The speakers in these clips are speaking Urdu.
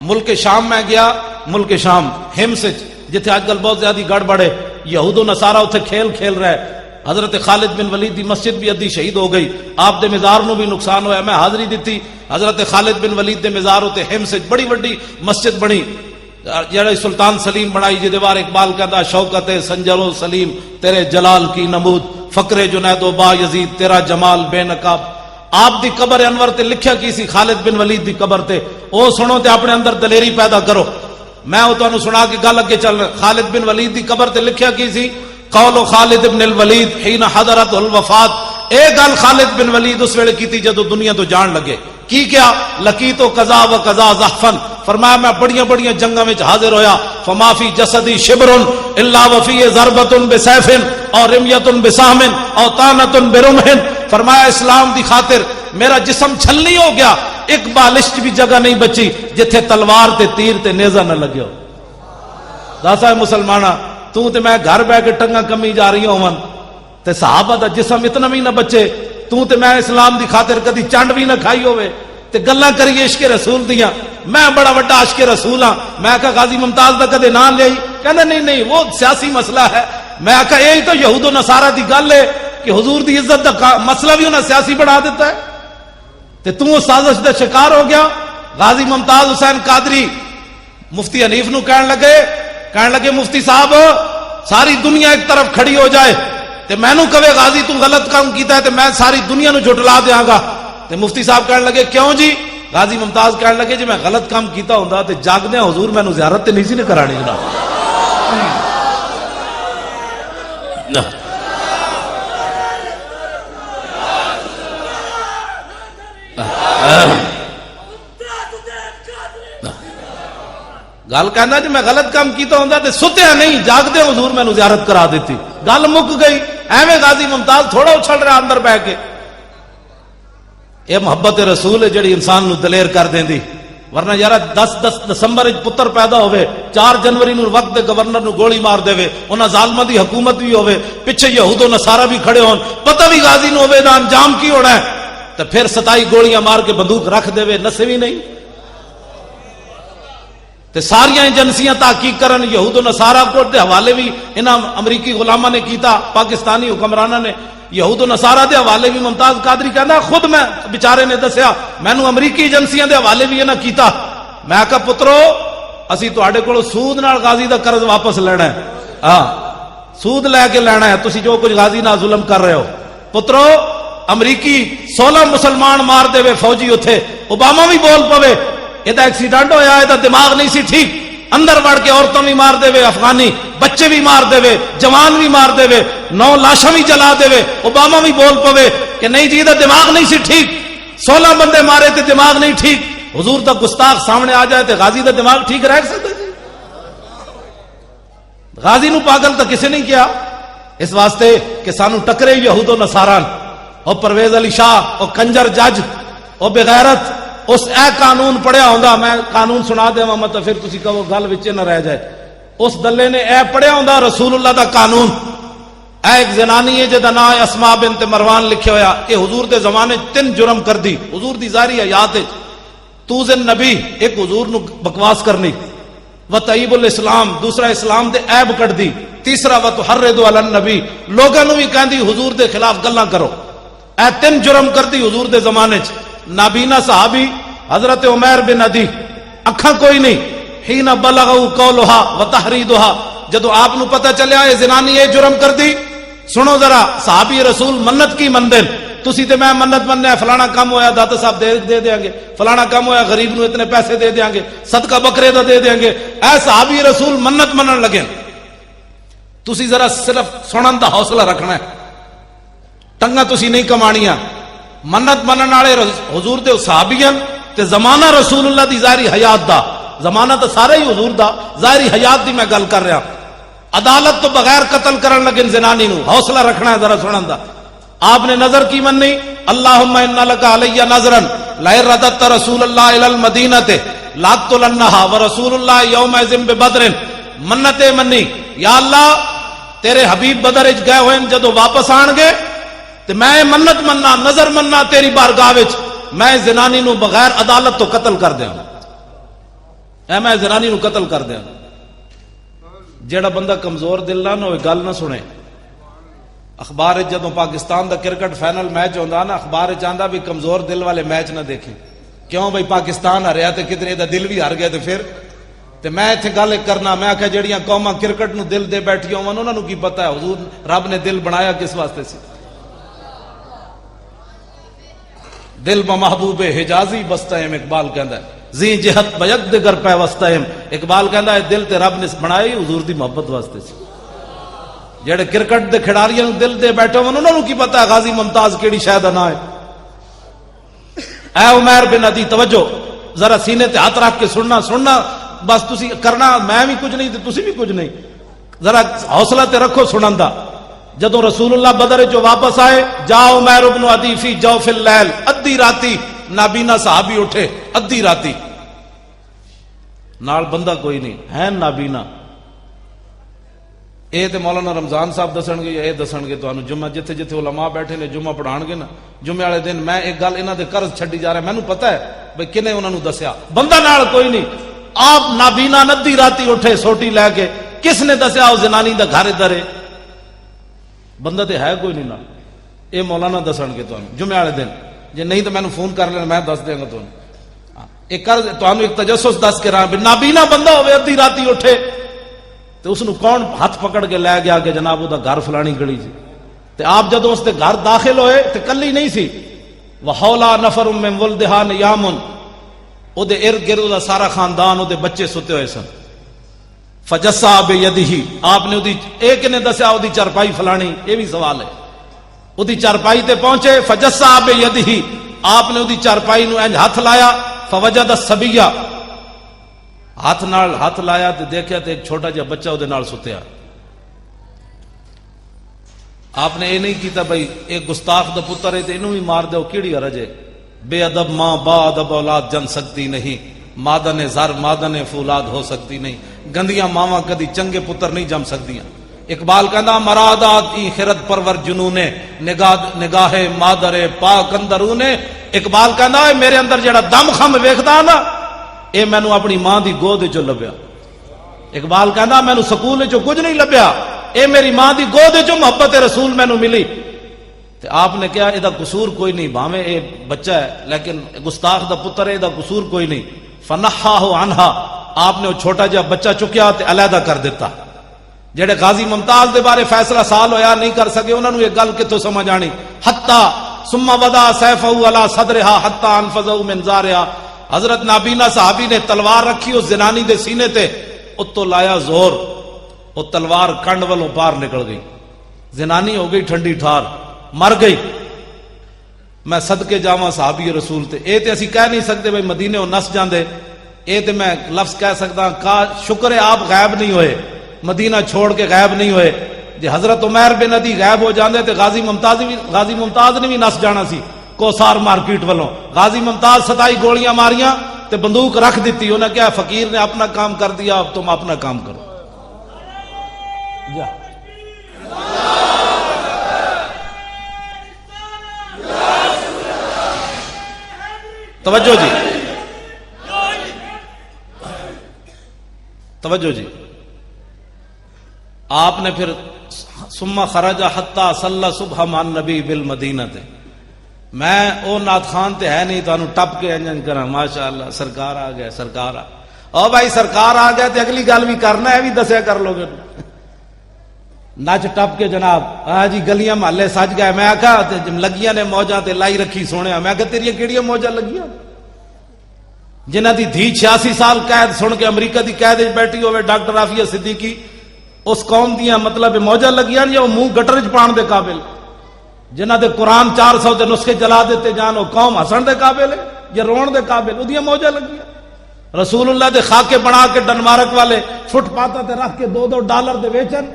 ملک شام میں گیا, ملک شام ہمس جتھے آج کل بہت زیادہ گڑبڑ ہے, یہود و نصارہ اتنے کھیل رہا ہے. حضرت خالد بن ولید دی مسجد بھی ادھی شہید ہو گئی, آپ دے مزار نو بھی نقصان ہویا. میں حاضری دیتی حضرت خالد بن ولید دے مزار ہوتے ہمس بڑی وڈی مسجد بنی جڑے سلطان سلیم بنائی, جی دیوار اقبال کہتا شوکت سنجر و سلیم تیرے جلال کی نمود, فقر جنید و با یزید تیرا جمال بے نقاب. آپ دی قبر انور تے لکھیا کی سی خالد بن ولید دی قبر تے, او سنو تے اپنے اندر دلیری پیدا کرو. میں او تانوں سنا کے گل اگے چل رہا. خالد بن ولید دی قبر تے لکھیا کی سی قول خالد بن الولید حين حضرت الوفات. اے گل خالد بن ولید اس ویلے کیتی جدو دنیا تو جان لگے. کی کیا لقیت قضا و قضا زحفن, فرمایا میں بڑیاں جنگاں وچ حاضر ہویا. فما فی جسدی شبر الا وفی ضربۃ بسیف اور رمیۃ بسہم اور طعنۃ برمح. فرمایا اسلام دی خاطر میرا جسم چھلنی ہو گیا, ایک بالشت بھی جگہ نہیں بچی جتھے تلوار تے تیر تے نیزہ نہ لگے ہو. داسا مسلمانہ تو تے میں گھر بیٹھ کے ٹنگا کمی جا رہی ہوں تے صحابہ دا جسم اتنا بھی نہ بچے, تو تے میں اسلام دی خاطر کدی چنڈ بھی نہ کھائی ہوئے تے گلاں کریے عشق رسول دیاں. میں بڑا بڑا عاشق رسول ہاں. میں کہا غازی ممتاز دا کدے نام لئی, کہندا نہیں وہ سیاسی مسئلہ ہے. میں کہا یہی تو یہود و نصارہ دی گل ہے کہ حضور دی عزت دا مسئلہ بھی انہاں سیاسی بنا دیتا ہے تے تو سازش دا شکار ہو گیا. غازی ممتاز حسین قادری مفتی حنیف نو کہن لگے مفتی صاحب ساری دنیا ایک طرف کھڑی ہو جائے تے میں نو کہے غازی تو غلط کام کیتا ہے تے میں ساری دنیا نو جھٹلا دیاں گا. تے مفتی صاحب کہن لگے کیوں جی؟ غازی ممتاز کہن لگے جی میں غلط کام کیتا ہوندا تے جاگدے حضور میں نو زیارت تے نہیں سی نے کرانی جناب. گل کہنا جی میں غلط کام کیتا ہوندا تے ستیا نہیں جاگدے حضور میں نو زیارت کرا دیتی. گل مک گئی. ایویں غازی ممتاز تھوڑا اچھل رہا اندر بیٹھ کے. یہ محبت رسول ہے جڑی انسان نو دلیر کر دیندی. ورنہ یار 10 دسمبر پتر پیدا ہوئے, 4 جنوری نو وقت دے گورنر نو گولی مار دے, انہاں ظالماں دی حکومت بھی ہوئے, پیچھے یہود و نصارہ بھی کھڑے ہون, پتہ بھی غازی نو ہوئے دا انجام کی ہونا ہے, تے پھر 27 گولیاں مار کے بندوق رکھ دے, نسے بھی نہیں. تے ساریاں ایجنسیاں تحقیق کرن, یہود و نصارہ کو دے حوالے بھی انہاں امریکی غلاماں نے کیتا, پاکستانی حکمراناں نے یہود و نصارہ دے حوالے بھی. ممتاز قادری کہندا خود میں بیچارے نے دسیا مینوں امریکی ایجنسیاں دے حوالے بھی انہاں کیتا. میں کہا پترو اسی تواڈے کولوں سود نال غازی دا قرض واپس لینا ہے, ہاں سود لے کے لینا ہے, تسی جو کچھ غازی نال ظلم کر رہے ہو. پترو امریکی 16 مسلمان مار دے وے فوجی اتھے, اوباما بھی بول پوے یہ ایکسیڈنٹ ہویا, یہ دماغ نہیں سی ٹھیک, اندر وڑ کے عورتوں بھی مار دے وے, افغانی بچے بھی مار دے وے, جوان بھی مار دے وے, 9 لاشاں بھی جلا دے وے. اوباما بھی بول پوے کہ نہیں جی دماغ نہیں سی ٹھیک, 16 بندے مارے تے دماغ نہیں ٹھیک. حضور دا گستاخ سامنے آ جائے تے غازی دا دماغ ٹھیک رہ سکتا جی؟ غازی نو پاگل تو کسی نہیں کیا, اس واسطے کہ سانو ٹکرے یہود و نصارہ اور پرویز علی شاہ اور کنجر جج اور بغیرت. اس اے قانون پڑھیا ہوندا, میں قانون سنا دے مت پھر تسی کہو گل وچ نہ رہ جائے. اس دلے نے اے پڑھیا ہوندا رسول اللہ دا قانون. اے ایک زنانی ہے جدا نام اسماء بنت مروان لکھیا ہویا کہ حضور دے زمانے 3 جرم کر دی حضور دی ظاہری حیات وچ. توزن نبی ایک حضور نو بکواس کرنی, وتعیب الاسلام دوسرا اسلام دے عیب کٹ دی, تیسرا وتحرض علی النبی لوگاں نو بھی کہندی حضور دے خلاف گلاں کرو. اے 3 جرم کر دی حضور دے زمانے وچ. نابینا صحابی حضرت عمیر بن عدی, اکھاں کوئی نہیں, حین بلغوا قولها وتحریدها جدو آپ نو پتہ چلیا یہ زنانی یہ جرم کر دی. سنو ذرا صحابی رسول منت کی مندن, تسی تے میں منت مننے فلانا کام ہویا داتا صاحب دے دیاں گے, فلانا کام ہویا غریب نو اتنے پیسے دے دیاں گے, صدقہ بکرے دا دے دیاں گے. اے صحابی رسول منت منن لگے. تسی ذرا صرف سنن دا حوصلہ رکھنا ہے, ٹنگا تسی نہیں کمانیاں. منت منن والے حضور دے صحابیاں تے زمانہ رسول اللہ دی ظاہری حیات دا, زمانہ تو سارا ہی حضور دا, ظاہری حیات دی میں گل کر رہا. عدالت تو بغیر قتل کرن لگے زنانی نو, حوصلہ رکھنا ہے ذرا سنن دا. آپ نے نظر کی مننی, اللہم انا لک علی نظرا لئن رددت رسول اللہ الی المدینہ لاقتلنھا ورسول اللہ یومئذ ببدر. منت منی یا اللہ تیرے حبیب بدر وچ گئے ہوئے جدو واپس آن گے تے میں منت مننا نظر مننا تیری بارگاہ وچ میں زنانی نو بغیر عدالت تو قتل کر دیاں. اے میں زنانی نو قتل کر دیا. جیڑا بندہ کمزور دل نہ ہوئے گل نہ سنے. اخبار جدوں پاکستان دا کرکٹ فائنل میچ ہوندا نا اخبار چاہتا بھی کمزور دل والے میچ نہ دیکھیں. کیوں بھائی پاکستان ہریا تے کدھر دا دل بھی ہار گیا تے پھر تے میں اتنے گل کرنا میں آخیا جہاں قوما کرکٹ نو دل دے بیٹھی ہون انہاں نو کی پتہ ہے حضور رب نے دل بنایا کس واسطے سی. دل بمحبوب حجازی بستہم اقبال کہندا ہے زی جہت بیک دگر پہ وستہم. اقبال کہندا ہے دل تے رب نے بنائی حضور دی محبت واسطے سی. جڑے کرکٹ دے کھڑاریاں نو دل دے بیٹھے ہون انہاں نو کی پتہ ہے غازی ممتاز کیڑی شے دا نام ہے. اے عمیر بن عدی توجہ ذرا سینے تے ہاتھ رکھ کے سننا بس تسی کرنا میں بھی کچھ نہیں تے تسی بھی کچھ نہیں. ذرا حوصلہ تے رکھو سنن دا. جدوں رسول اللہ بدر جو واپس آئے جا عمیر بن عدی فی جوف اللیل ادھی راتی نابینا صحابی اٹھے ادھی راتی نال بندہ کوئی نہیں ہے نابینا. اے تے مولانا رمضان صاحب دسن گے یا اے دسن گے تانوں جمعہ جتھے جتھے علماء بیٹھے نے جمعہ پڑھان گے نا جمعے والے دن میں ایک گل انہاں دے قرض چھڈی جا رہا مینوں پتہ ہے بھئی کنے انہاں نوں دسیا بندہ نال کوئی نہیں. آپ نابینا ندی راتی اٹھے سوٹی لے کے کس نے دسیا او زنانی دا گھر ادھر ہے بندہ تے ہے کوئی نہیں نال. اے مولانا دسن گے تانوں جمعے والے دن جے نہیں تو مینوں فون کر لینا میں دس دیاں گا تانوں. ایک قرض تانوں ایک تجسس دس کے رہا نابینا بندہ ہوے ادھی راتی اٹھے تو اس نو کون ہاتھ پکڑ کے لے گیا کہ جناب وہ دا گھر فلانی گلی جی. تے آپ جدوں اس دے گھر داخل ہوئے تے کلی نہیں سی وحولا نفر من ولدہا نیامن او دے ارد گرد دا سارا خاندان او دے بچے ستے ہوئے سن. فجسا بیدہ آپ نے ایک نے دسیا او دی چارپائی فلانی یہ بھی سوال ہے. او دی چارپائی تے پہنچے فجسا بیدہ آپ نے او دی چارپائی نو انج ہاتھ لایا فوجد الصبیہ ہاتھ لایا تے دیکھا تے ایک چھوٹا جہا بچہ وہ نال ستیا. آپ نے یہ نہیں کیتا بھائی ایک گستاخ دا پتر ہے تے انہوں بھی مار دو کیڑی حرج ہے. بے ادب ماں با ادب اولاد جن سکتی نہیں مادن زر مادن فولاد ہو سکتی نہیں. گندیاں ماواں کدی چنگے پتر نہیں جم سکدیاں. اقبال کہندا مرادات ای خرد پرور جنونے نگاہ مادر پاک اندرونے. اقبال کہندا میرے اندر جڑا دم خم ویکھدا نا اے مینوں اپنی ماں دی گود وچوں لبیا. اقبال کہندا مینوں سکول وچوں کچھ نہیں لبیا اے میری ماں دی گود وچوں محبت رسول مینوں ملی. تے آپ نے کہا اے دا قصور کوئی نہیں بھاویں اے بچہ ہے لیکن گستاخ دا پتر اے دا قصور کوئی نہیں. فنحاہ عنہا آپ نے وہ چھوٹا جہا بچہ چکیا تے علیحدہ کر دیتا. جڑے غازی ممتاز دے بارے فیصلہ سال ہویا نہیں کر سکے انہاں نوں یہ گل کتوں سمجھ آنی. حتی ثم وضع سیفہ علی صدرہا حتی انفذہ من زارہا. حضرت نابینا صحابی نے تلوار رکھی اس زنانی دے سینے تے اتو لایا زور وہ تلوار کنڈ والوں پار نکل گئی. زنانی ہو گئی ٹھنڈی ٹھار مر گئی. میں صدقے جاواں صحابی رسول تے اے تے اسی کہہ نہیں سکتے بھائی مدینے ہو نس جاندے. اے تے میں لفظ کہہ سکتا کا شکر ہے آپ غائب نہیں ہوئے مدینہ چھوڑ کے غائب نہیں ہوئے. جی حضرت عمیر بن عدی غائب ہو جاندے تے غازی ممتاز نے بھی نس جانا سی کوسار مارکیٹ والوں. غازی ممتاز 27 گولیاں ماریاں تے بندوق رکھ دیتی. انہیں کیا فقیر نے اپنا کام کر دیا اب تم اپنا کام کرو. جا توجہ جی آپ نے پھر ثم خرج حتی صلی صبح مع النبی بالمدینہ تے. میں او نات خان تے ہے نہیں تانوں ٹپ کے انجن کرا ماشاءاللہ سرکار آ گیا سرکار آ او بھائی سرکار آ گیا تے اگلی گل بھی کرنا ہے بھی دسیا کر لو گے نچ ٹپ کے جناب ہاں جی گلیاں محلے سج گئے. میں آکھا لگیاں نے موجاں تے لائی رکھی سونے. میں کہا تیریاں کیڑیاں موجاں لگیاں جنہ دی دھی 86 سال قید سن کے امریکہ دی قید وچ بیٹھی ہوئے ڈاکٹر عافیہ صدیقی اس قوم دیاں مطلب موجاں لگیاں یا وہ منہ گٹر وچ پان دے قابل جنہ دے قرآن 400 دے نسخے جلا دیتے جان وہ قوم ہسن دے قابل ہے یا رون دے قابل ادیاں موجاں لگیاں. رسول اللہ دے خاکے بنا کے ڈنمارک والے فٹ پاتاں تے رکھ کے $2 دے ویچن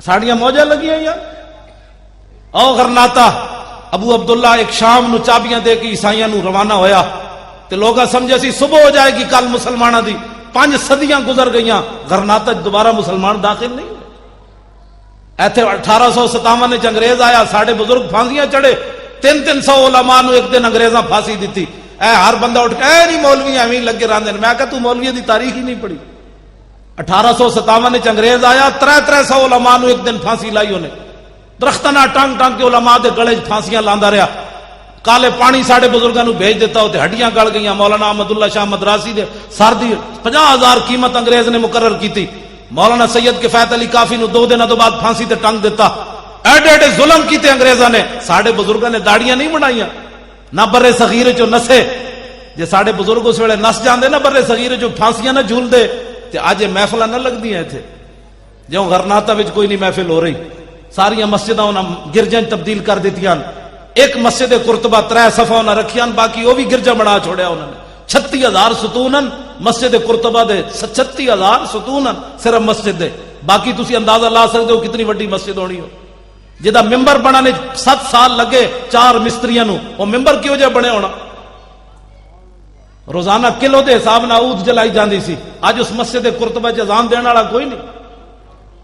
ساڑیاں موجاں لگیاں یا او غرناطہ ابو عبداللہ ایک شام نو چابیاں دے کے عیسائیاں نو روانہ ہویا تے لوگا سمجھے سی صبح ہو جائے گی کل مسلمانہ دی 5 صدیاں گزر گئیاں غرناطہ دوبارہ مسلمان داخل نہیں ہوئے. ایتھے 1857 نے انگریز آیا ساڑھے بزرگ پھانسیاں چڑھے 300 علماء نو ایک دن انگریزاں پھانسی دیتی. اے ہر بندہ اٹھ کے اے نہیں مولوی ایویں لگے رہندے نے. میں کہا تو مولوی دی تاریخ ہی نہیں پڑھی. 1857 انگریز آیا, 300 علماء نو ایک دن پھانسی لائی انہیں, درختاں نال ٹانگ ٹانگ کے علماء دے گلے پھانسیاں لاندا رہا. کالے پانی ساڈے بزرگاں نو بھیج دیتا, تے ہڈیاں گل گئیاں. مولانا احمد اللہ شاہ مدراسی دے سر دی 50,000 قیمت انگریز نے مقرر کیتی. مولانا سید کفایت علی کافی نو 2 دن تو بعد پھانسی تے ٹنگ دیتا. ایڈے ایڈے ظلم کیتے انگریزاں نے. ساڈے بزرگاں نے داڑیاں نہیں بنائیاں, نہ برے صغیر چو نسے. جے ساڈے بزرگ اس ویلے نس جاندے نا برے صغیر چو پھانسیاں نہ جھول دے تے اج محفلاں نہ لگدیاں ایتھے. جوں غرناطہ وچ کوئی نہیں محفل ہو رہی, ساریاں مسجداں انہاں گرجاں تبدیل کر دتیاں. ایک مسجد قرطبہ 3 صفحہ انہاں رکھیاں, باقی وہ بھی گرجا بنا چھوڑیا انہوں نے. 36,000 ستون مسجد قرطبہ دے, 36,000 ستون صرف مسجد دے. باقی تسی اندازہ لا سکتے ہو کتنی وڈی مسجد ہونی ہو. جدا ممبر بنانے 7 سال لگے 4 مستریاں نو, وہ ممبر کیوں جے بنے ہونا. روزانہ کلو دے حساب نال عود جلائی جاندی سی. اج اس مسجد قرطبہ چ اذان دین والا کوئی نہیں.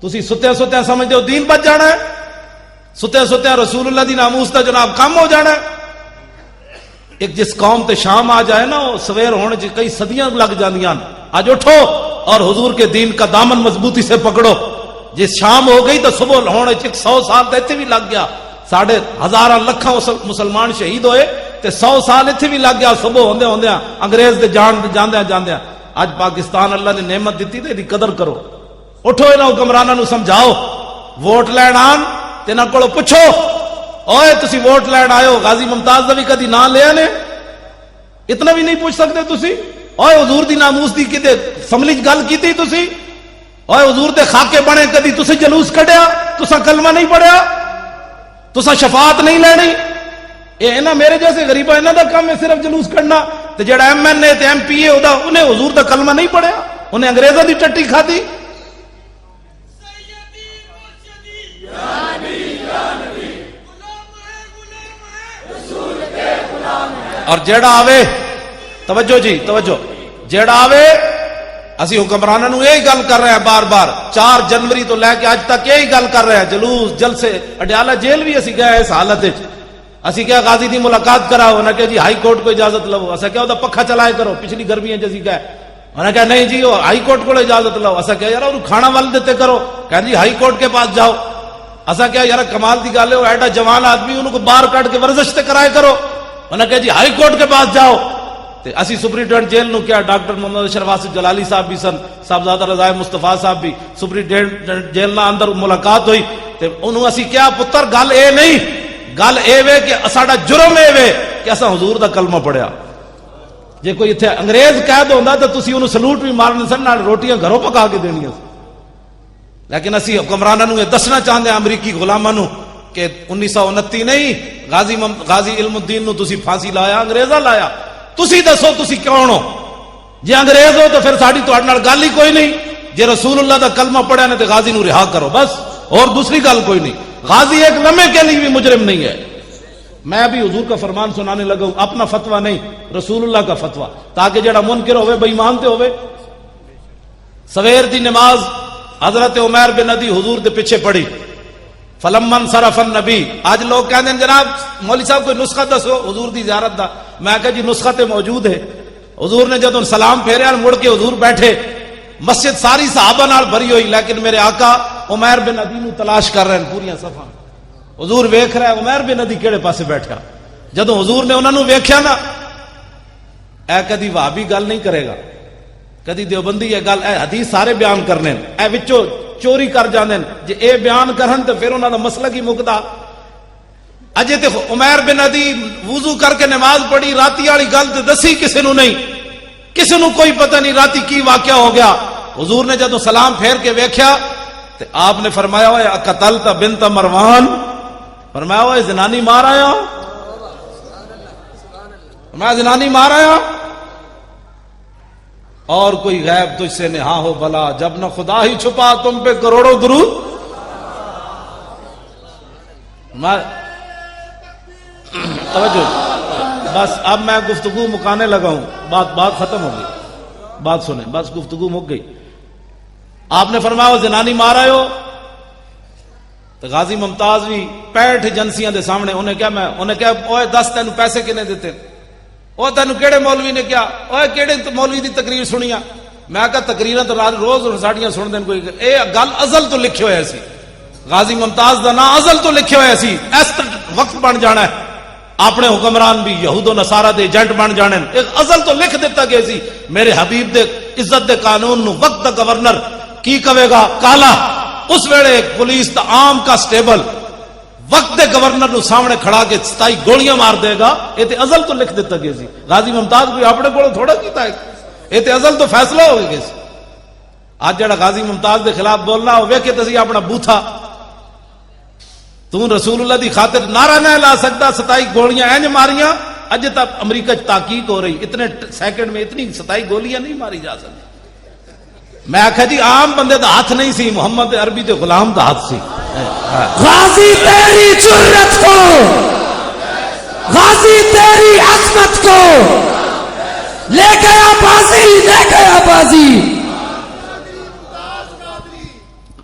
تسی ستیا ستیا سمجھتے ہو دین بچ جانا ہے, ستیا ستیا رسول اللہ دی ناموس دا جناب کم ہو جانا ہے. ایک جس قوم تے شام آ جائے نا, وہ سویر ہونے چ کئی صدیاں لگ جاندیاں. آج اٹھو اور حضور کے دین کا دامن مضبوطی سے پکڑو. جس شام ہو گئی تو صبح ہونے چ 100 سال تے ایتھے بھی لگ گیا. ساڑھے ہزاراں لکھاں مسلمان شہید ہوئے تے 100 سال ایتھے بھی لگ گیا. صبح ہوندے ہوندے انگریز دے جاندے جاندے. اج پاکستان اللہ نے نعمت دیتی تے دی قدر کرو. اٹھو انہاں حکمراناں نو سمجھاؤ, ووٹ لین آن تے انہاں کولوں پوچھو, اوئے تسی ووٹ لین آئے ہو, غازی ممتاز دا بھی کدی نام لیا نے؟ اتنا بھی نہیں پوچھ سکتے تسی؟ اوئے حضور دی ناموس دی کدے فملی گل کیتی تسی؟ اوئے حضور دے خاکے بنے کدی تسی جلوس کڈیا؟ تسا کلمہ نہیں پڑھیا؟ تسا شفاعت نہیں لینی؟ اے نا میرے جیسے غریبا انہاں دا کام ہے صرف جلوس کڈنا. تے جڑا ایم این اے تے ایم پی اے ہودا انہیں حضور دا کلمہ نہیں پڑھیا, انہیں انگریزاں دی ٹٹی کھادی. اور جیڑا آوے, توجہ جی توجہ, جیڑا آوے اسی حکمرانوں نو یہی گل کر رہے ہیں بار بار. 4 جنوری تو لے کے آج تک یہی گل کر رہے ہیں. جلوس جلسے, اڈیالہ جیل بھی اسی گئے اس حالت وچ. اسی کیا غازی دی ملاقات کراؤ, انہاں کہ جی ہائی کورٹ کو اجازت لو. اسا کیا دا پکھا چلائے کرو, پچھلی گرمیاں جسی گئے. انہاں کہا نہیں جی ہائی کورٹ کو اجازت لو. اسا کیا یار کھانا ول دیتے کرو, کہا جی ہائی کورٹ کے پاس جاؤ. اسا کیا یار کمال دی گل ہے, ایڈا جوان آدمی انہوں کو باہر کٹ کے ورزش تے کرائے کرو. انہاں کہا جی ہائی کورٹ کے پاس جاؤ. تے اسی سپرنٹینڈنٹ جیل نو کیا ڈاکٹر محمد اشرف آصف جلالی صاحب بھی سن, صاحبزادہ رضا مصطفیٰ صاحب بھی. سپرنٹینڈنٹ جیل نہ اندر ملاقات ہوئی تے انہوں اسی کیا پتر گل اے نہیں, گل اے وے کہ ساڈا جرم اے وے کہ اساں حضور دا کلمہ پڑھیا. جے کوئی ایتھے انگریز قید ہوندا تے تسی انہوں سلوٹ بھی مارنے سن, نال روٹیاں گھروں پکا کے دینیاں سن. لیکن اسی حکمراناں نو یہ دسنا چاہندے ہیں امریکی غلاماں نو کہ 1929 نہیں, غازی علم الدین نو تسی پھانسی لایا, انگریزاں لایا. تسی دسو تسی کون ہو؟ جے انگریز ہو تو پھر ساڈی تہاڈے نال گل ہی کوئی نہیں. جے رسول اللہ دا کلمہ پڑھیا نے تے غازی نو رہا کرو بس, اور دوسری گل کوئی نہیں. غازی ایک لمحے کے لیے بھی مجرم نہیں ہے. میں بھی حضور کا فرمان سنانے لگا ہوں, اپنا فتویٰ نہیں, رسول اللہ کا فتویٰ, تاکہ جڑا منکر ہوئے بے ایمان تے ہوئے. سویر دی نماز حضرت عمیر بن ندی حضور دے پیچھے پڑھی. فلما انصرف النبی. آج لوگ کہتے ہیں جناب مولوی صاحب کوئی نسخہ دسو حضور دی زیارت دا. میں کہا جی نسخہ تے موجود ہے. حضور نے جب سلام پھیریا مڑ کے حضور بیٹھے, مسجد ساری صحابہ نال بھری ہوئی, لیکن میرے آقا عمیر بن ندی نو تلاش کر رہے ہیں پوریاں صفاں. حضور ویکھ رہا ہے عمیر بن ندی کیڑے پاسے بیٹھا. جدوں حضور نے انہاں نو ویکھیا نا, اے کدی وہابی گل نہیں کرے گا, کدی دیوبندی یہ گل, اے حدیث سارے بیان کرنے, اے وچوں چوری کر جاندے جے اے بیان کرن تے پھر انہاں دا مسئلہ کی مکدا. اجے تے عمیر بن ندی وضو کر کے نماز پڑھی, راتی والی گل تے دسی کسے نو نہیں, کسے نو کوئی پتہ نہیں راتی کی واقعہ ہو گیا. حضور نے جدوں سلام پھیر کے ویکھیا تے آپ نے فرمایا ہوئے قتلت بنت مروان, فرمایا ہوئے زنانی مار آیا, میں زنانی مار آیا. اور کوئی غیب تجھ سے نہا ہو بھلا, جب نہ خدا ہی چھپا تم پہ کروڑوں درود. توجہ, بس اب میں گفتگو مکانے لگا ہوں, بات ختم ہو گئی, بات سنیں, بس گفتگو مک گئی. آپ نے فرمایا زنانی مار آئے ہو. تو غازی ممتاز بھی 65 ایجنسیاں دے سامنے, انہیں کیا اوے 10 تینوں پیسے کنے دیتے, وہ تینوں کہڑے مولوی نے کیا، اوے کہڑے مولوی دی تقریر سنیا؟ میں کہا تقریراں تو روز ساڈیاں سن دین، کوئی اے گل ازل تو لکھے ہوئے سی، غازی ممتاز دا نام ازل تو لکھے ہوئے سی، اس وقت بن جانا ہے، اپنے حکمران بھی یہود و نصارہ دے ایجنٹ بن جانے، ایک ازل تو لکھ دیتا گیا سی، میرے حبیب دے عزت دے قانون نو وقت دا گورنر کی کہے گا کالا، اس ویلے پولیس دا عام کا سٹیبل وقت دے گورنر نو سامنے کھڑا کے 27 گولیاں مار دے گا، یہ تے ازل تو لکھ دیتا گیا سی۔ غازی ممتاز کوئی اپنے کو تھوڑا کیتا ہے، یہ تے ازل تو فیصلہ ہو گیا سی۔ آج جڑا غازی ممتاز دے خلاف بولنا ہو ویکھے تسی اپنا بوتھا، تو رسول اللہ دی خاطر نعرہ نہ لا سکتا، 27 گولیاں اینج ماریاں، اج تک امریکہ تحقیق ہو رہی، اتنے سیکنڈ میں اتنی 27 گولیاں نہیں ماری جا سکتی۔ میں آخیا جی عام بندے دا ہاتھ نہیں سی، محمد عربی دے غلام دا ہاتھ سی۔ غازی تیری جرت کو، غازی تیری عظمت کو لے گیا بازی، لے گیا بازی۔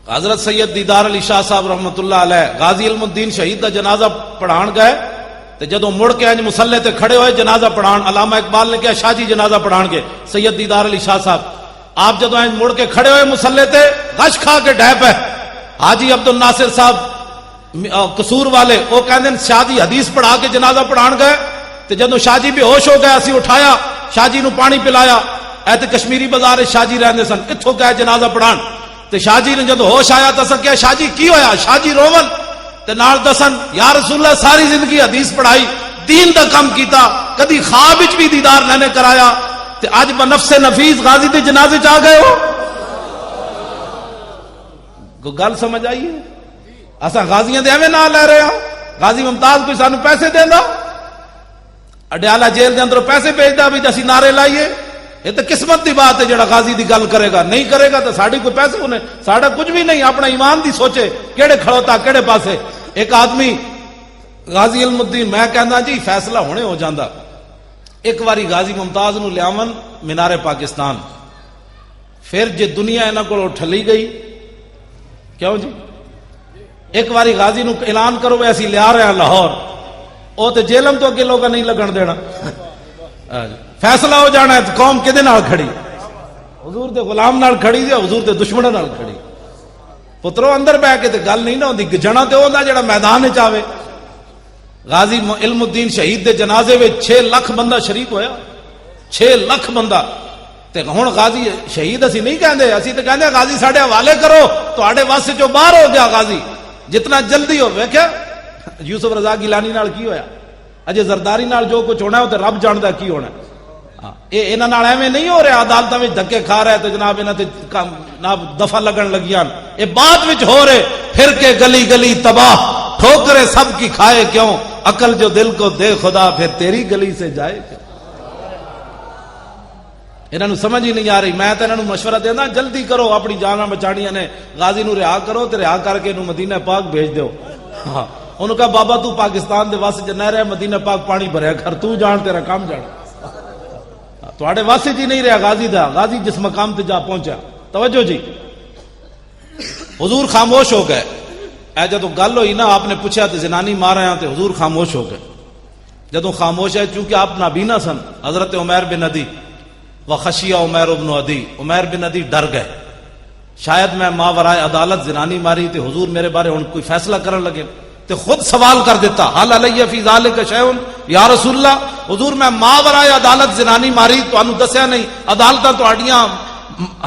حضرت سید دیدار علی شاہ صاحب رحمت اللہ علیہ غازی علم الدین شہید دا جنازہ پڑھان گئے، تے جدوں مڑ کے انج مصلے تے کھڑے ہوئے جنازہ پڑھان، علامہ اقبال نے کہا شاہ جی جنازہ پڑھان گے، سید دیدار علی شاہ صاحب آپ جدوں انج مڑ کے کھڑے ہوئے مصلے تے غش کھا کے ڈہ پے، حاجی عبد الناصر صاحب قصور والے وہ کہندے شاہ جی حدیث پڑھا کے جنازہ پڑھان گئے، تے جدوں شاہ جی بے ہوش ہو گئے اسی اٹھایا، شاہ جی نو پانی پلایا، اے تے کشمیری بازار شاہ جی رہندے سن، اتھوں گئے جنازہ پڑھان، تے شاہ جی نے جدو ہوش آیا تو کیا شاہ جی کی ہویا؟ شاہ جی روون تے نال دسن یا رسول اللہ ساری زندگی حدیث پڑھائی، دین دا کم کیتا، کدی خواب وچ بھی دیدار نہ نے کرایا، تے اج بنفس نفیس غازی دے جنازے چ آ گئے ہو۔ کو گل سمجھ آئی ہے؟ اساں غازیاں دے ایویں نہ لے رہے ہاں، غازی ممتاز کوئی سانو پیسے دیندا، اڈیالہ جیل دے اندروں پیسے بھیجدا بھی اسی نعرے لائیے، یہ تو قسمت دی بات ہے جڑا غازی دی گل کرے گا، نہیں کرے گا تو ساڑی کوئی پیسے ہونے، ساڑا کچھ بھی نہیں، اپنا ایمان دی سوچے کیڑے کھڑوتا کیڑے پاسے۔ ایک آدمی غازی علم الدین میں کہنا جی فیصلہ ہونے ہو جاندہ، ایک واری غازی ممتاز نو لیاون مینار پاکستان، پھر جے دنیا انہاں کول ٹھلی گئی، کیوں جی ایک واری غازی نو اعلان کرو وے اسی لیا رہے ہیں لاہور، او تے جیلم تو اگے لوگا نہیں لگن دینا، فیصلہ ہو جانا ہے تو قوم کدے نال کھڑی؟ حضور دے غلام نال کھڑی تے حضور دے دشمناں نال کھڑی۔ پترو اندر بہ کے تے گل نہیں نہ ہوندی، جنا تے ہوندا جڑا میدان وچ آوے۔ غازی علم الدین شہید دے جنازے وچ 6 لاکھ بندہ شریک ہویا، 6 لاکھ بندہ، تے ہن غازی شہید اسی نہیں کہندے، اسی تے کہندے غازی ساڈے حوالے کرو، تواڈے واسطے جو باہر ہو گیا غازی جتنا جلدی ہو۔ ویکھیا یوسف رضا گیلانی نال کی ہویا، اجے زرداری نال جو کچھ ہونا ہے وہ تے رب جاندا کی ہونا ہے۔ یہ انہاں نال ایویں نہیں ہو رہا عدالتاں وچ دھکے کھا رہا ہے تو جناب انہاں تے جناب دفع لگن لگیاں، یہ بعد وچ ہو رہے، پھر کے گلی گلی تباہ، ٹھوکرے سب کی کھائے کیوں، عقل جو دل کو دے خدا پھر تیری گلی سے جائے کیوں۔ انہاں نوں سمجھ ہی نہیں آ رہی۔ میں تے انہاں نوں مشورہ دینا جلدی کرو، اپنی جاناں بچاڑیاں نے، غازی نوں رہا کرو تے رہا کر کے انہوں مدینہ پاک بھیج دیو۔ ہاں انہوں کہا بابا تو پاکستان دے واسطے نہ رہے، مدینہ پاک پانی بھریا کر، تو جان تیرا کام جان، تواڈے واسطے جی نہیں رہا غازی دا، غازی جس مقام تے جا پہنچا۔ توجہ جی، حضور خاموش ہو گئے، اے جدوں گل ہوئی نا آپ نے پوچھا تے زنانی مارا ہیں تے حضور خاموش ہو گئے۔ جدوں خاموش ہے چونکہ آپ نابینا سن، حضرت عمیر بن عدی وخشیہ عمیر بن عدی، عمیر بن عدی ڈر گئے، شاید میں ماورائے عدالت زنانی ماری تے حضور میرے بارے ہن کوئی فیصلہ کرن لگے، تے خود سوال کر دیتا حل علیہ فی ذالک شیء یا رسول اللہ، حضور میں ماورائے عدالت زنانی ماری تانوں دسیا نہیں، عدالتاں تہاڈیاں،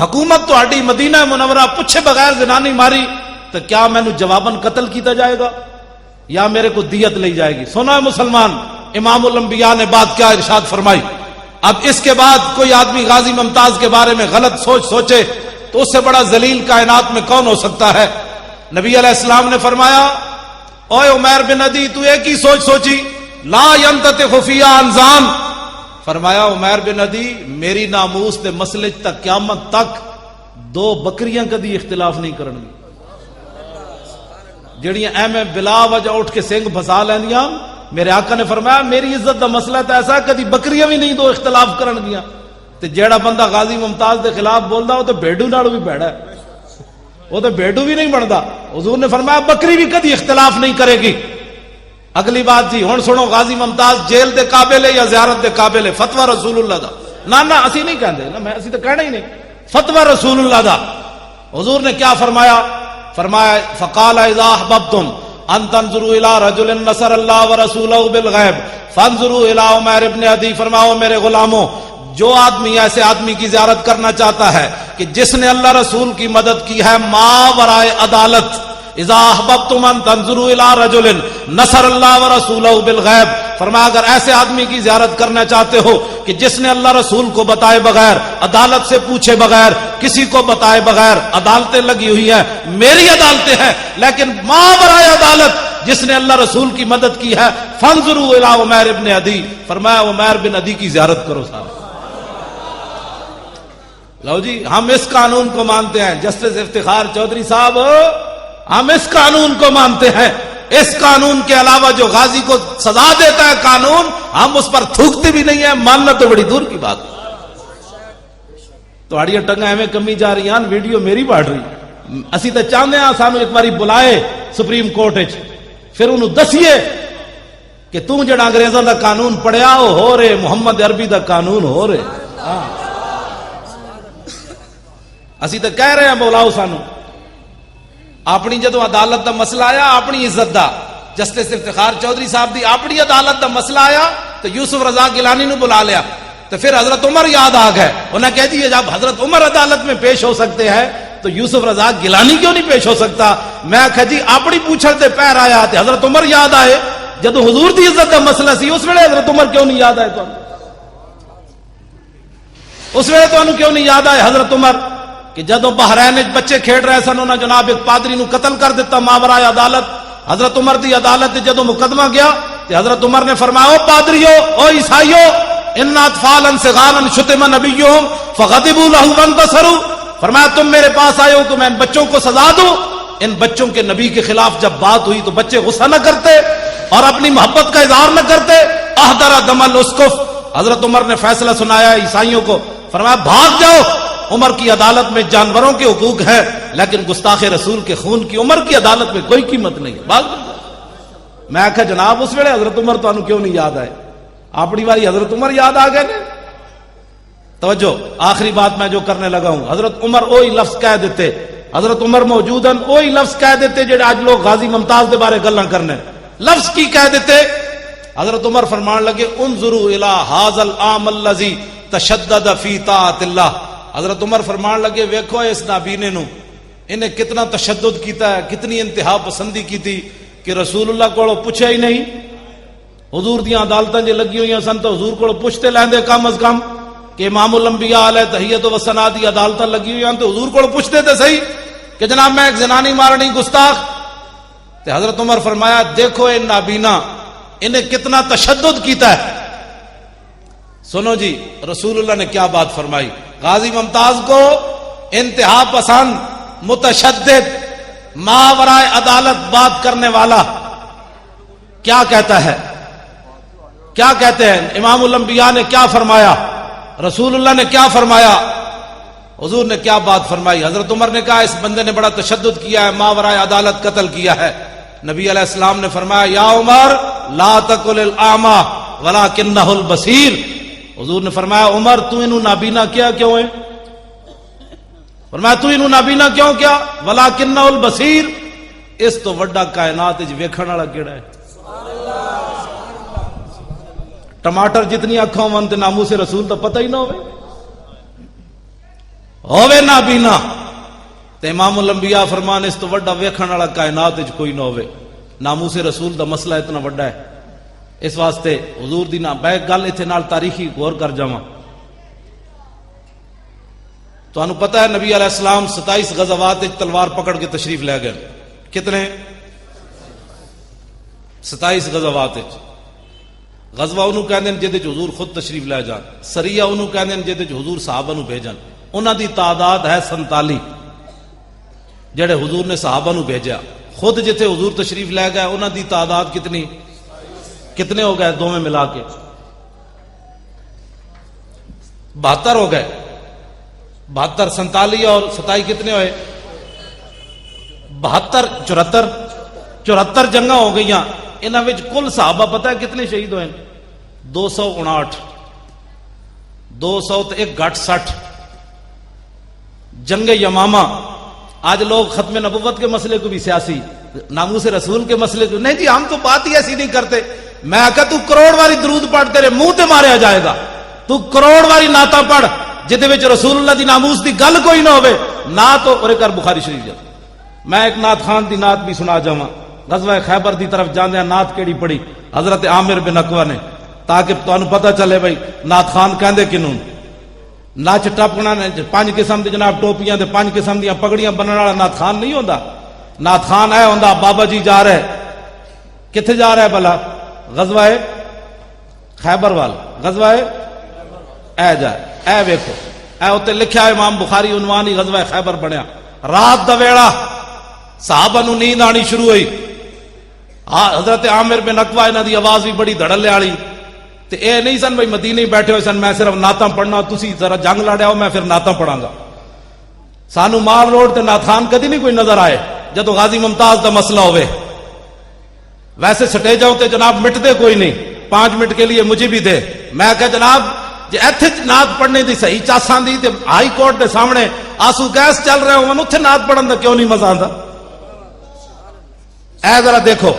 حکومت تہاڈی مدینہ منورہ پوچھے بغیر زنانی ماری، تو کیا مینوں جواباً قتل کیتا جائے گا یا میرے کو دیت لی جائے گی؟ سنو مسلمان، امام الانبیاء نے بات کیا ارشاد فرمائی۔ اب اس کے بعد کوئی آدمی غازی ممتاز کے بارے میں غلط سوچے تو اس سے بڑا ذلیل کائنات میں کون ہو سکتا ہے؟ نبی علیہ السلام نے فرمایا اوے عمیر بن عدی تو ایک ہی سوچی، لا ينتطق فی انزان، فرمایا عمیر بن عدی میری ناموس دے مسئلے تک قیامت تک 2 بکریاں کدی اختلاف نہیں کرن گی، جڑیاں ایویں بلا وجہ اٹھ کے سنگ پھسا لیندیاں۔ میرے آقا نے فرمایا میری عزت دا مسئلہ تو ایسا کدی بکریاں بھی نہیں 2 اختلاف کرن گیاں، تے جیڑا بندہ غازی ممتاز دے خلاف بولدا وہ تو بھیڈو نال بھی بھڑا ہے، وہ تو بھیڈو بھی نہیں بنتا۔ حضور نے فرمایا بکری بھی کدی اختلاف نہیں کرے گی۔ اگلی بات جی ہن سنو، غازی ممتاز جیل دے قابل ہے یا زیارت دے قابل ہے؟ فتوی رسول اللہ دا نا اسی نہیں کہندے نا، میں اسی تو کہنا ہی نہیں، فتوی رسول اللہ دا۔ حضور نے کیا فرمایا؟ فرمایا فقال اذا احببتم ان تنظروا الى رجل نصر اللہ ورسولہ بالغیب فانظروا الى عمیر ابن عدی۔ فرماؤ میرے غلاموں، جو آدمی ایسے آدمی کی زیارت کرنا چاہتا ہے کہ جس نے اللہ رسول کی مدد کی ہے ما ورائے عدالت، اذا احببتم ان تنظروا الى رجل نصر اللہ ورسولہ بالغیب، فرمایا اگر ایسے آدمی کی زیارت کرنا چاہتے ہو کہ جس نے اللہ رسول کو بتائے بغیر، عدالت سے پوچھے بغیر، کسی کو بتائے بغیر، عدالتیں لگی ہوئی ہیں، میری عدالتیں ہیں، لیکن ما ورائے عدالت جس نے اللہ رسول کی مدد کی ہے، فانظروا الی عمیر ابن عدی، فرمایا عمیر بن عدی کی زیارت کرو صاحب۔ لو جی ہم اس قانون کو مانتے ہیں، جسٹس افتخار چودھری صاحب ہم اس قانون کو مانتے ہیں، اس قانون کے علاوہ جو غازی کو سزا دیتا ہے قانون، ہم اس پر تھوکتے بھی نہیں ہیں، ماننا تو بڑی دور کی بات۔ تھوڑی ٹنگا ایویں کمی جا رہی ہیں، ویڈیو میری بڑھ رہی، اسی تو چاہتے ہیں سانو ایک باری بلائے سپریم کورٹ وچ، پھر انہوں دسیے کہ تم جڑا انگریزاں دا قانون پڑھیا وہ ہو رہے، محمد عربی دا قانون ہو رہے۔ اسی تو کہہ رہے ہیں بولاؤ سانو، اپنی جدو عدالت دا مسئلہ آیا، اپنی عزت دا، جسٹس افتخار چودھری صاحب دی اپنی عدالت دا مسئلہ آیا تو یوسف رضا گیلانی نو بلا لیا، تو پھر حضرت عمر یاد آ گئے، انہیں کہہ دیے جب حضرت عمر عدالت میں پیش ہو سکتے ہیں تو یوسف رضا گیلانی کیوں نہیں پیش ہو سکتا؟ میں کہا جی اپنی پوچھل تے پیر آیا تے حضرت عمر یاد آئے، جدو حضور دی عزت دا مسئلہ سی اس ویلے حضرت عمر کیوں نہیں یاد آئے؟ تو اس ویلے تو کیوں نہیں یاد آئے حضرت عمر کہ جدو بحرین بچے کھیڑ رہے سن انہوں نے جناب ایک پادری نو قتل کر دیتا ماورائے عدالت، حضرت عمر دی عدالت جدو مقدمہ گیا تو حضرت عمر نے فرمایا او پادریو، او عیسائیو، ان اطفالا صغارا شتم نبیہم فغضبوا له وانتصروا، فرمایا تم میرے پاس آئے ہو کہ میں ان بچوں کو سزا دوں؟ ان بچوں کے نبی کے خلاف جب بات ہوئی تو بچے غصہ نہ کرتے اور اپنی محبت کا اظہار نہ کرتے؟ احضر دم الاسقف، حضرت عمر نے فیصلہ سنایا عیسائیوں کو، فرمایا بھاگ جاؤ، عمر کی عدالت میں جانوروں کے حقوق ہیں لیکن گستاخ رسول کے خون کی عمر کی عدالت میں کوئی قیمت نہیں ہے، بھاگ جاؤ۔ میں کہا جناب اس ویلے حضرت عمر تو کیوں نہیں یاد آئے؟ اپنی باری حضرت عمر یاد آ گئے نا۔ توجہ، آخری بات میں جو کرنے لگا ہوں، حضرت عمر وہی لفظ کہہ دیتے، حضرت عمر موجودن وہی لفظ کہہ دیتے جڑے آج لوگ غازی ممتاز دے بارے گلاں کرنے، لفظ کی کہہ دیتے؟ حضرت عمر فرمان لگے انظروا الی ھذا العام الذی تشدد فی طاعت اللہ، حضرت عمر فرمان لگے ویکھو اس نابینے نو، انہیں کتنا تشدد کیتا ہے، کتنی انتہا پسندی کی تھی کہ رسول اللہ کو پوچھا ہی نہیں، حضور دیاں عدالتاں جے لگی ہوئی سن تو حضور کو پوچھتے لیندے کم از کم کہ امام الانبیاء علیہ تحیت و ثنا دی عدالتاں لگی ہوئی ہیں تو حضور کو پوچھتے تھے صحیح کہ جناب میں ایک زنانی مارنی گستاخ، تو حضرت عمر فرمایا دیکھو اے نابینا انہیں کتنا تشدد کیتا ہے۔ سنو جی رسول اللہ نے کیا بات فرمائی، غازی ممتاز کو انتہا پسند، متشدد، ماورائے عدالت بات کرنے والا کیا کہتا ہے؟ کیا کہتے ہیں؟ امام الانبیاء نے کیا فرمایا؟ رسول اللہ نے کیا فرمایا؟ حضور نے کیا بات فرمائی؟ حضرت عمر نے کہا اس بندے نے بڑا تشدد کیا ہے، ماورائے عدالت قتل کیا ہے۔ نبی علیہ السلام نے فرمایا یا عمر لا تقل الاعمى ولکنہ البصیر، حضور نے فرمایا عمر تو انہوں نابینا کیا کیوں ہے؟ فرمایا تو انہوں نابینا کیوں کیا؟ ولکنہ البصیر، اس تو وڈا کائنات وچ ویکھن والا کیڑا ہے؟ ٹماٹر جتنی اکھاں ہون تے ناموس رسول تو پتہ ہی نہ ہوے نابینا، تے امام الانبیاء فرمان اس تو وڈا ویکھن والا کائنات وچ کوئی نہ ہوے۔ ناموس رسول دا مسئلہ اتنا وڈا ہے، اس واسطے حضور دی نا بیک گل ایتھے نال تاریخی غور کر جاواں۔ تانوں پتہ ہے نبی علیہ السلام 27 غزوات وچ تلوار پکڑ کے تشریف لے گئے، کتنے؟ 27 غزوات وچ۔ غزوہ انہوں کہندے جے وچ حضور خود تشریف لے جان، سریہ انہوں کہندے جے وچ حضور صحابہ نو بھیجن، انہاں دی تعداد ہے 47 جڑے حضور نے صحابہ نو بھیجا، خود جتھے حضور تشریف لے گئے انہاں دی تعداد کتنی؟ کتنے ہو گئے دونوں ملا کے؟ 72 ہو گئے۔ 72 47 اور 27 کتنے ہوئے؟ 72 74 جنگاں ہو گئیاں، انہاں وچ کل صحابہ پتہ ہے کتنے شہید ہوئے؟ 259. 200 تے ایک گھٹ 60. جنگ یمامہ. آج لوگ ختم نبوت کے مسئلے کو بھی سیاسی ناموس رسول کے مسئلے کو، نہیں جی ہم تو بات ہی ایسی نہیں کرتے. میں کہا تو کروڑ واری درود پڑھ تیرے منہ تے ماریا جائے گا. تو کروڑ واری نعتاں پڑھ جدے وچ رسول اللہ دی ناموس دی گل کوئی نہ ہوے. نعت اور کر بخاری شریف جا. میں ایک نعت خان دی نعت بھی سنا جاواں. غزوہ خیبر دی طرف جاندیاں نعت کیڑی پڑھی حضرت عامر بن اقوا نے، تاکہ تانوں پتہ چلے بھائی نعت خان کہندے کنوں. نچ ٹپنا 5 قسم دی جناب ٹوپیاں تے 5 قسم دیاں پگڑیاں بننے والا نعت خان نہیں ہوندا. نعت خان اے ہوندا بابا جی جا رہے کتھے جا رہا ہے بھلا؟ غزوہ خیبر وال. غزوہ اے جا اے ویکھو اے اوتے لکھیا ہے امام بخاری عنوان ہی غزوہ خیبر بنیا. رات دا ویڑا صحابہ نو نیند آنی شروع ہوئی. حضرت عامر بن اقوا انہاں دی آواز بھی بڑی دھڑلے والی. تے اے نہیں سن بھائی مدینے بیٹھے ہوئے سن میں صرف نعتاں پڑھنا تسی ذرا جنگ لڑیا ہو میں پھر نعتاں پڑھاں گا. سانو مار روڈ تے نعت خان کدی نہیں کوئی نظر آئے جدو غازی ممتاز دا مسئلہ ہوئے. ویسے سٹیجوں تے جناب مٹتے کوئی نہیں. 5 منٹ کے لیے مجھے بھی دے. میں کہ جناب جی ایتھے نعت پڑھنے دی صحیح چاساں دی تے ہائی کورٹ دے سامنے آنسو گیس چل رہے ہوں اتھے نعت پڑھن دا کیوں نہیں مزہ آندا؟ اے ذرا دیکھو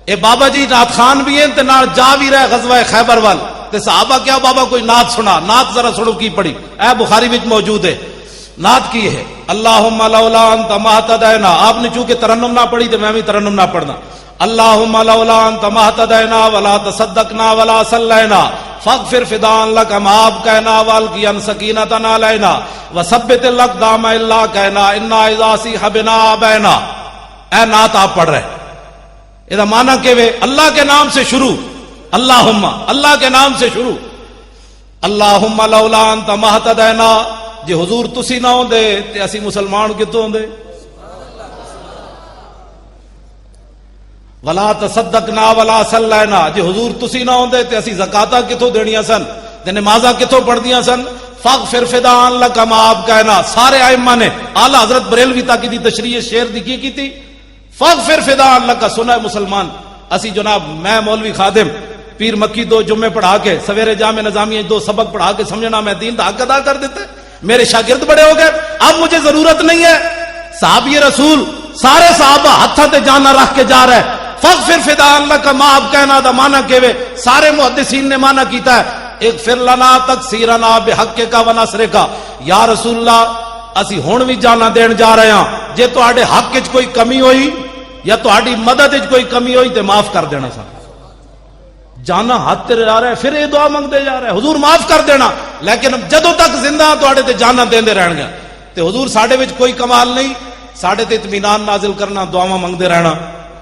اے بابا جی نعت خان بھی ہیں تے نال جا بھی رہے غزوہ خیبر وال. تے صحابہ کیا بابا کوئی نعت سنا. نعت ذرا سنو کی پڑھی. اے بخاری وچ موجود ہے. نعت کی ہے اللہم لولا انت ما اہتدینا. آپ نے چونکہ ترنم نہ پڑھی تو میں بھی ترنم نہ پڑھنا. اللہم لولا انت ما اہتدینا ولا تصدقنا ولا صلینا فاغفر فداء لک معاب کہنا والقیا سکینۃ علینا وثبت الاقدام الا کہنا انا اذا صیح بنا ابینا. اے نعت آپ پڑھ رہے یہ معنی کہ اللہ کے نام سے شروع. اللہم اللہ کے نام سے شروع. اللہم لولا انت ما اہتدینا. جی حضور تسی نہ ہوندے تے اسی مسلمان کتوں ہوندے؟ ولا تصدقنا ولا صلینا. جی حضور تسی نہ ہوندے تے اسی زکاتاں کتوں دینیاں سن تے نمازاں کتوں پڑھدیاں سن. فاغفر فداء لک معاب کہنا. سارے ائمہ نے اعلی حضرت بریلوی تک دی تشریح شعر دی کی تھی. فاغفر فداء لک سنا مسلمان. اسی جناب میں مولوی خادم پیر مکی 2 جمعے پڑھا کے سویرے جامع نظامیہ 2 سبق پڑھا کے سمجھنا میں دین دا حق ادا کر دیتے. میرے شاگرد بڑے ہو گئے اب مجھے ضرورت نہیں ہے. صحابی رسول سارے صحابہ ہتھاں تے جانا رکھ کے جا رہے. فاغفر فداء لک معاب کہنا دا معنی کیوے سارے محدثین نے معنی کیتا ہے اغفر لنا تقصیرنا بحقک و نصرک. یا رسول اللہ اسی ہن بھی جانا دین جا رہے ہاں. جے تواڈے حق وچ کوئی کمی ہوئی یا تواڈی مدد وچ کوئی کمی ہوئی تے معاف کر دینا. سا جانا ہاتھ تے جا رہا ہے پھر یہ دعا منگتے جا رہا ہے حضور معاف کر دینا. لیکن جدوں تک زندہ تواڈے تے جانا دیندے رہن گے تے حضور ساڈے وچ کوئی کمال نہیں. ساڈے تے اطمینان نازل کرنا دعاواں منگتے رہنا.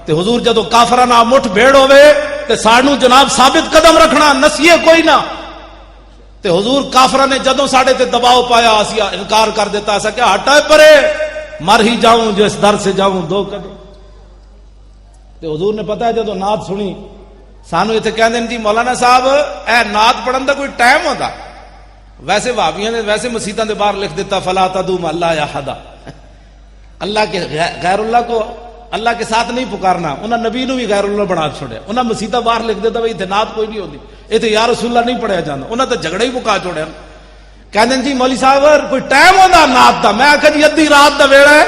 تے حضور جدوں کافراں نال مٹھ بھیڑ ہوے تے سانو جناب ثابت قدم رکھنا نسیے کوئی نہ. تے حضور کافراں نے جدوں ساڈے تے دباؤ پایا اسی انکار کر دیتا ایسا کہ ہٹا پرے مر ہی جاؤں جو اس در سے جاؤں 2 قدم. تے حضور نے پتہ ہے جدوں نعت سنی سانو اتنے کہہ دیں جی مولانا صاحب اے نعت پڑھن دا کوئی ٹائم ہوتا. ویسے وہابیاں نے ویسے مسیتاں دے باہر لکھ دیتا فلا تدعو مع اللہ احدا. اللہ کے غیر اللہ کو اللہ کے ساتھ نہیں پکارنا. انہاں نبی نو بھی غیر اللہ بنا چھوڑیا. انہاں مسیتاں باہر لکھ دیتا بھائی اتنے نعت کوئی نہیں ہوتی اتنے یا رسول اللہ نہیں پڑھیا جاتا. انہاں تے جھگڑے ہی مکا چھوڑیا. کہندے جی مولوی صاحب کوئی ٹائم ہوتا نعت دا. میں آکھا جی ادھی رات دا ویڑا ہے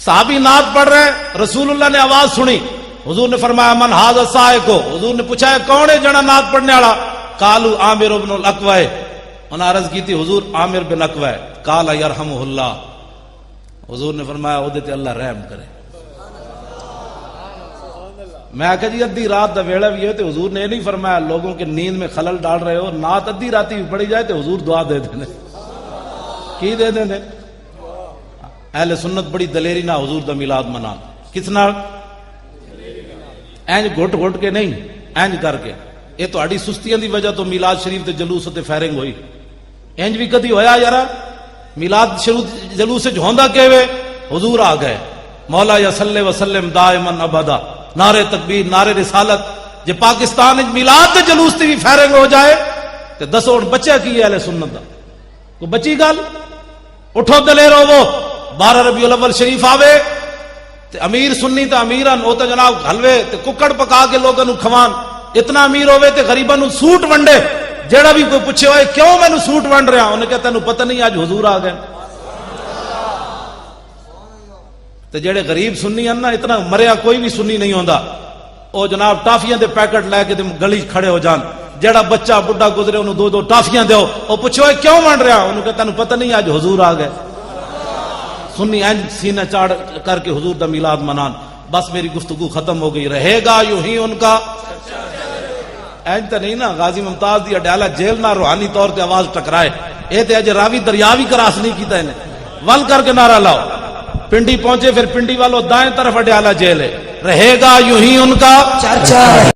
صحابی نعت پڑھ رہے رسول اللہ نے آواز سنی. حضور نے فرمایا من ھذا السائق. حضور نے پوچھا ہے کون ہے جنا نعت پڑھنے والا؟ قالوا عامر بن الاقوا. انہوں نے عرض کی تھی حضور عامر بن اقوا. قال یرحمہ اللہ. حضور نے فرمایا اودے تے اللہ رحم کرے. میں آخیا جی ادھی رات دا ویڑا بھی ہے تو حضور نے یہ نہیں فرمایا لوگوں کے نیند میں خلل ڈال رہے ہو نعت ادھی راتی بھی پڑھی جائے تو حضور دعا دے دیں. کی دے دیں؟ اہل سنت بڑی دلیری نہ حضور دا میلاد منا. کس نال؟ اینج گھٹ گھٹ کے نہیں اینج کر کے. یہ تہاڈی سستیاں دی وجہ تو میلاد شریف تے جلوس تے فائرنگ ہوئی. اینج بھی کدی ہویا یارا میلاد شریف جلوس وچ ہوندا کیویں؟ حضور آ گئے مولا یا صلی وسلم دائما ابدا نعرے تکبیر نعرے رسالت. جے پاکستان وچ میلاد تے جلوس تے بھی فائرنگ ہو جائے تے دسو بچہ کی اہل سنت دا کوئی بچی گل؟ اٹھو دلیر ہوو 12 ربیع الاول شریف آوے تے امیر سنی تے امیران او تے جناب حلوے تے ککڑ پکا کے لوگوں نو کھوان، اتنا امیر ہوئے تے غریباں نو سوٹ ونڈے، جیڑا بھی کوئی پوچھے ہوئے کیوں مینوں سوٹ ونڈ رہا، انہیں کہتا تینوں پتہ نہیں آج حضور آ گئے۔ تے جیڑے غریب سنی ہیں نا، اتنا مریا کوئی بھی سنی نہیں ہوندا، او جناب ٹافیاں دے پیکٹ لے کے گلی کھڑے ہو جان، جیڑا بچہ بڈھا گزرے انہوں دو دو ٹافیاں دیو، او پوچھو ہوئے کیوں ونڈ رہا، انہوں کہتا تینوں پتہ نہیں آج حضور آ گئے۔ سنی اینج سینہ چاڑ کر کے حضور دا میلاد منان۔ بس میری گفتگو ختم ہو گئی، رہے گا یوں ہی ان کا اینج تو نہیں نا غازی ممتاز دی اڈیالہ جیل نہ روحانی طور تے آواز ٹکرائے، اے تے اج راوی دریا بھی کراس نہیں کیتا انہیں، ول کر کے نعرہ لاؤ۔ پنڈی پہنچے، پھر پنڈی والوں دائیں طرف اڈیالہ جیل ہے، رہے گا یوں ہی ان کا چرچا